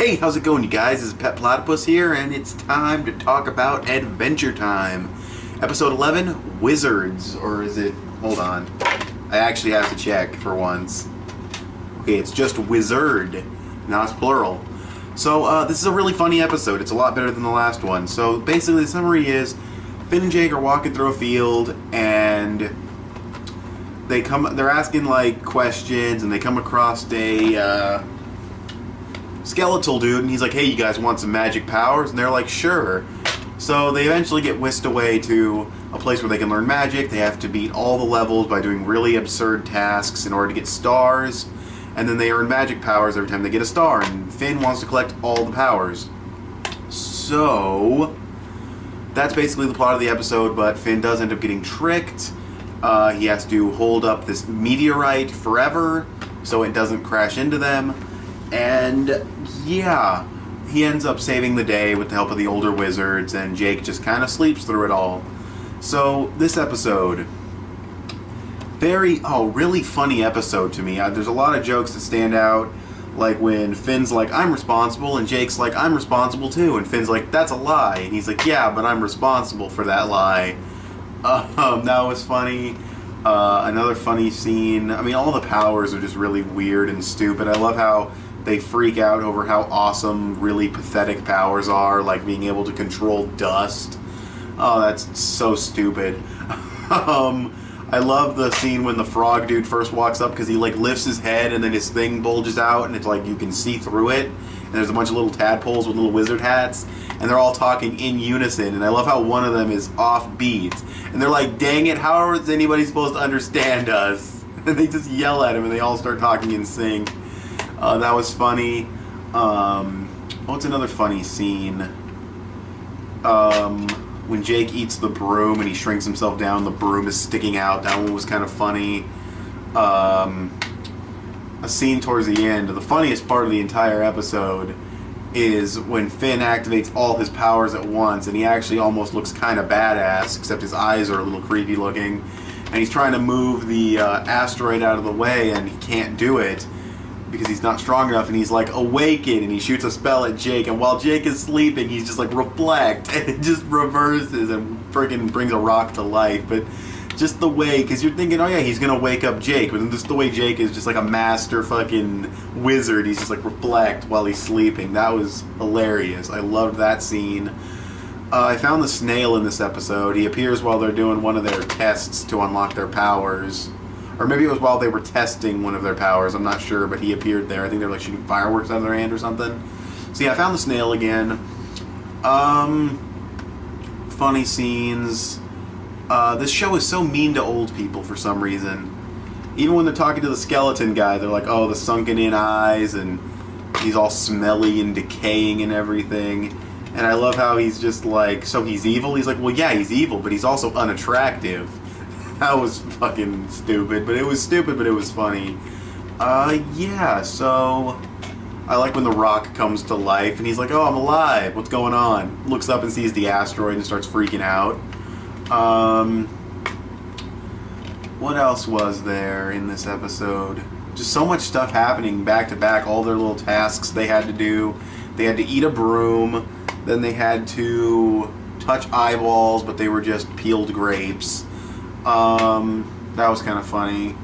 Hey, how's it going, you guys? This is Pet Platypus here, and it's time to talk about Adventure Time. Episode 11, Wizards, or is it... Hold on. I actually have to check for once. Okay, it's just Wizard. Now it's plural. So, this is a really funny episode. It's a lot better than the last one. So, basically, the summary is, Finn and Jake are walking through a field, and they're asking, like, questions, and they come across a, skeletal dude, and he's like, hey, you guys want some magic powers? And they're like, sure. So they eventually get whisked away to a place where they can learn magic. They have to beat all the levels by doing really absurd tasks in order to get stars, and then they earn magic powers every time they get a star, and Finn wants to collect all the powers. So that's basically the plot of the episode, but Finn does end up getting tricked. He has to hold up this meteorite forever so it doesn't crash into them. And yeah, he ends up saving the day with the help of the older wizards, and Jake just kind of sleeps through it all. So this episode, really funny episode to me. There's a lot of jokes that stand out, like when Finn's like, I'm responsible, and Jake's like, I'm responsible too, and Finn's like, that's a lie, and he's like, yeah, but I'm responsible for that lie. That was funny. Another funny scene, I mean, all the powers are just really weird and stupid. I love how they freak out over how awesome really pathetic powers are, like being able to control dust. Oh, that's so stupid. I love the scene when the frog dude first walks up, because he like lifts his head and then his thing bulges out and it's like you can see through it, and there's a bunch of little tadpoles with little wizard hats, and they're all talking in unison, and I love how one of them is off beat, and they're like, dang it, how is anybody supposed to understand us? And they just yell at him and they all start talking in sync. That was funny. What's another funny scene? When Jake eats the broom and he shrinks himself down, the broom is sticking out. That one was kind of funny. A scene towards the end, the funniest part of the entire episode, is when Finn activates all his powers at once, and he actually almost looks kind of badass, except his eyes are a little creepy looking. And he's trying to move the asteroid out of the way, and he can't do it because he's not strong enough, and he's like, awaken, and he shoots a spell at Jake, and while Jake is sleeping, he's just like, reflect, and it just reverses and freaking brings a rock to life. But just the way, because you're thinking, oh yeah, he's gonna wake up Jake, but then just the way Jake is just like a master fucking wizard, he's just like, reflect while he's sleeping. That was hilarious. I loved that scene. I found the snail in this episode. He appears while they're doing one of their tests to unlock their powers. Or maybe it was while they were testing one of their powers, I'm not sure, but he appeared there. I think they were like shooting fireworks out of their hand or something. So yeah, I found the snail again. Funny scenes. This show is so mean to old people for some reason. Even when they're talking to the skeleton guy, they're like, oh, the sunken in eyes, and he's all smelly and decaying and everything. And I love how he's just like, so he's evil? He's like, well, yeah, he's evil, but he's also unattractive. That was fucking stupid, but it was stupid, but it was funny. Yeah, so I like when the rock comes to life, and he's like, oh, I'm alive, what's going on? Looks up and sees the asteroid and starts freaking out. What else was there in this episode? Just so much stuff happening back to back, all their little tasks they had to do. They had to eat a broom, then they had to touch eyeballs, but they were just peeled grapes. That was kind of funny.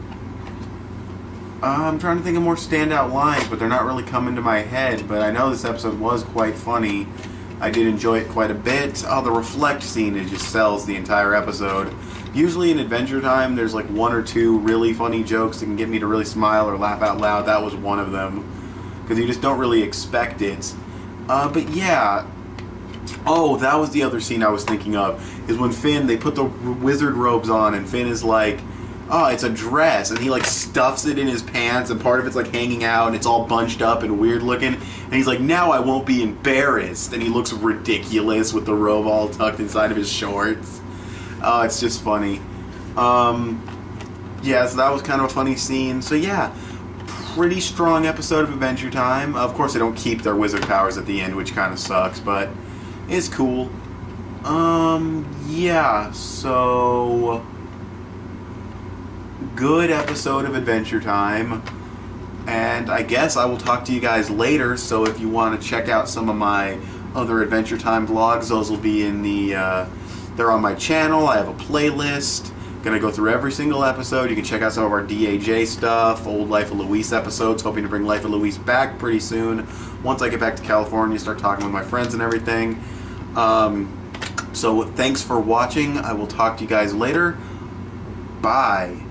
I'm trying to think of more standout lines, but they're not really coming to my head, but I know this episode was quite funny. I did enjoy it quite a bit. Oh, the reflect scene, it just sells the entire episode. Usually in Adventure Time, there's like one or two really funny jokes that can get me to really smile or laugh out loud. That was one of them, because you just don't really expect it. But yeah. Oh, that was the other scene I was thinking of, is when Finn, they put the wizard robes on, and Finn is like, oh, it's a dress, and he like stuffs it in his pants, and part of it's like hanging out, and it's all bunched up and weird looking, and he's like, now I won't be embarrassed, and he looks ridiculous with the robe all tucked inside of his shorts. Oh, it's just funny. Yeah, so that was kind of a funny scene. So yeah, pretty strong episode of Adventure Time. Of course, they don't keep their wizard powers at the end, which kind of sucks, but it's cool. Yeah, so good episode of Adventure Time. And I guess I will talk to you guys later, so if you want to check out some of my other Adventure Time vlogs, those will be in the, they're on my channel. I have a playlist. Gonna go through every single episode. You can check out some of our DAJ stuff, old Life of Luis episodes. Hoping to bring Life of Luis back pretty soon. Once I get back to California, start talking with my friends and everything. So thanks for watching. I will talk to you guys later. Bye.